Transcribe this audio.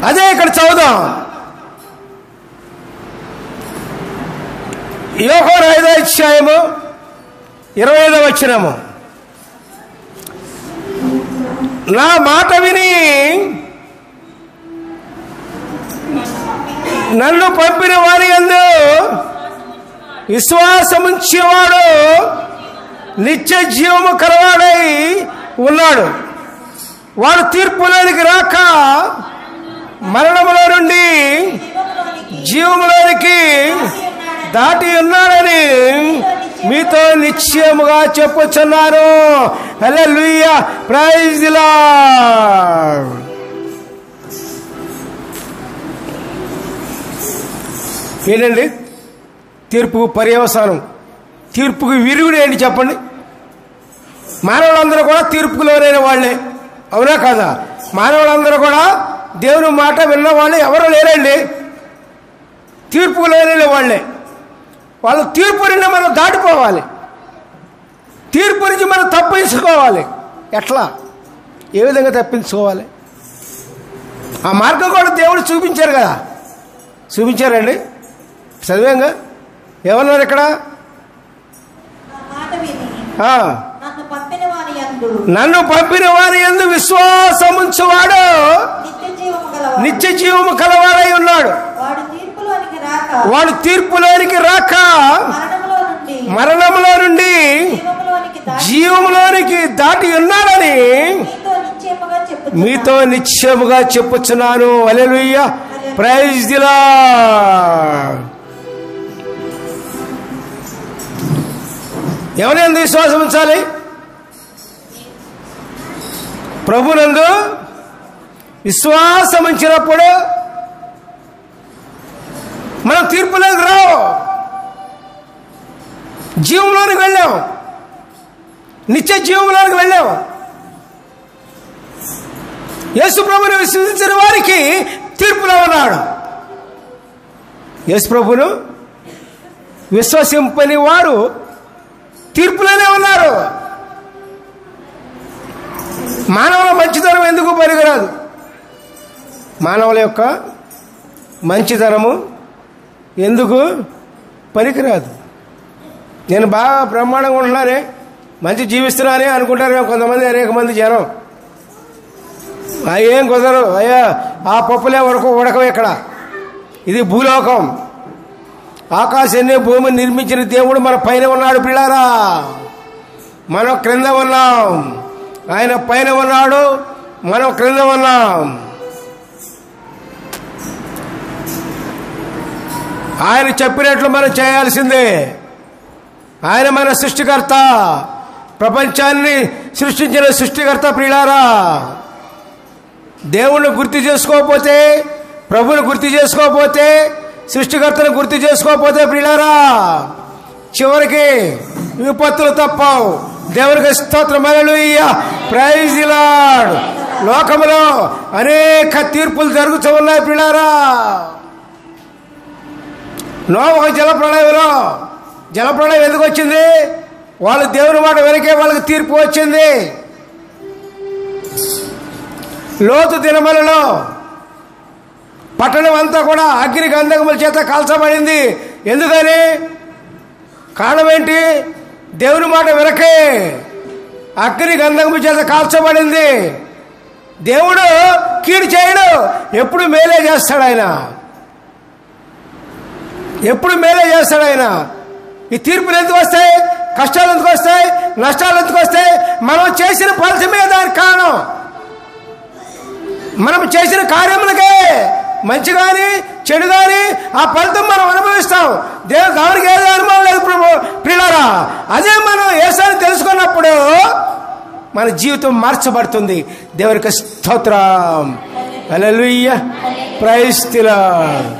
అదే ఇక్కడ చదువుదాం. యోహాను 5వ అధ్యాయము 25వ వచనము. నా మాట విని నన్ను పంపిన వారి యందు విశ్వాసముంచేవాడు నిత్య జీవము కలవాడై ఉన్నాడు. వాడు తీర్పులోనికి రాక మరణములో నుండి జీవములోనికి దాటి ఉన్నాడని మీతో నిశ్చయముగా చెప్పుచున్నాను. హల్లెలూయా, ప్రైజ్ ది లార్డ్. ఏంటండి తీర్పుకు పర్యవసానం? తీర్పుకు విరుగుడు ఏంటి చెప్పండి? మానవులందరూ కూడా తీర్పుకు లోనైన వాళ్ళే, అవునా కాదా? మానవులందరూ కూడా దేవుని మాట విన్న వాళ్ళు ఎవరు లేరండి, తీర్పుకు లోనైన వాళ్ళే. వాళ్ళు తీర్పు నుండి మనం దాటిపోవాలి, తీర్పు నుంచి మనం తప్పించుకోవాలి. ఎట్లా, ఏ విధంగా తప్పించుకోవాలి? ఆ మార్గం కూడా దేవుడు చూపించారు కదా, చూపించారండి. చదివాంగా ఏమన్నారు ఇక్కడ? నన్ను పంపిన వారి యందు విశ్వాసముంచువాడు నిత్య జీవము కలవాడై ఉన్నాడు. వాడు తీర్పులోనికి రాక మరణంలో నుండి జీవములోనికి దాటి ఉన్నాడని మీతో నిశ్చయముగా చెప్పుచున్నాను. హల్లెలూయా, ప్రైజ్ ది లార్డ్. ఎవరినందు విశ్వాసం ఉంచాలి? ప్రభునందు విశ్వాసం ఉంచినప్పుడు మనం తీర్పులోకి రావు, జీవంలోనికి వెళ్ళాం, నిత్య జీవంలోనికి వెళ్ళాం. యేసు ప్రభువును విశ్వసించిన వారికి తీర్పులో ఉన్నాడు. యేసు ప్రభువును విశ్వసింపని వారు తీర్పులోనే ఉన్నారు. మానవుల మంచితనం ఎందుకు పనికిరాదు? మానవుల యొక్క మంచితనము ఎందుకు పనికిరాదు? నేను బాగా బ్రహ్మాండంగా ఉంటున్నానే, మంచి జీవిస్తున్నానే అనుకుంటారు కొంతమంది, అనేక మంది జనం. ఏం కుదరదు అయ్యా, ఆ పప్పులే ఉడకవు ఇక్కడ. ఇది భూలోకం. ఆకాశాన్ని భూమిని నిర్మించిన దేవుడు మన పైన ఉన్నాడు పిల్లారా, మనం క్రింద ఉన్నాం. ఆయన పైన ఉన్నాడు, మనం క్రింద ఉన్నాం. ఆయన చెప్పినట్లు మనం చేయాల్సిందే. ఆయన మన సృష్టికర్త, ప్రపంచాన్ని సృష్టించిన సృష్టికర్త ప్రియులారా. దేవుణ్ణి గుర్తు చేసుకోకపోతే, ప్రభువుని గుర్తు చేసుకోకపోతే, సృష్టికర్తను గుర్తు చేసుకోకపోతే ప్రియులారా చివరికి విపత్తులు తప్పవు. దేవునికి స్తోత్రం, హల్లెలూయా, ప్రైజ్ ది లార్డ్. లోకంలో అనేక తీర్పులు జరుగుతూ ఉన్నాయి ప్రియులారా. నోవహు జలప్రళయం ఎందుకు వచ్చింది? వాళ్ళు దేవుని మాట వెనకే వాళ్ళకి తీర్పు వచ్చింది. లోతు దినములలో పట్టణం అంతా కూడా అగ్ని గంధకముల చేత కాల్చబడింది. ఎందుకని? కారణం ఏంటి? దేవుని మాట వెనకే అగ్ని గంధకముల చేత కాల్చబడింది. దేవుడు కీడు చేయడు, ఎప్పుడు మేలే చేస్తాడు ఆయన, ఎప్పుడు మేలే చేస్తాడు ఆయన. ఈ తీర్పులు ఎందుకు వస్తాయి? కష్టాలు ఎందుకు వస్తాయి? నష్టాలు ఎందుకు వస్తాయి? మనం చేసిన ఫలితమే దానికి కారణం. మనం చేసిన కార్యములకే, మంచి కానీ చెడు కానీ ఆ ఫలితం మనం అనుభవిస్తాం. దేవునికి ఏదో అనుభవం లేదు ప్రియులారా. అదే మనం యేసుని తెలుసుకున్నప్పుడు మన జీవితం మార్చబడుతుంది. దేవునికి స్తోత్రం, హల్లెలూయా, ప్రైజ్ ది లార్డ్.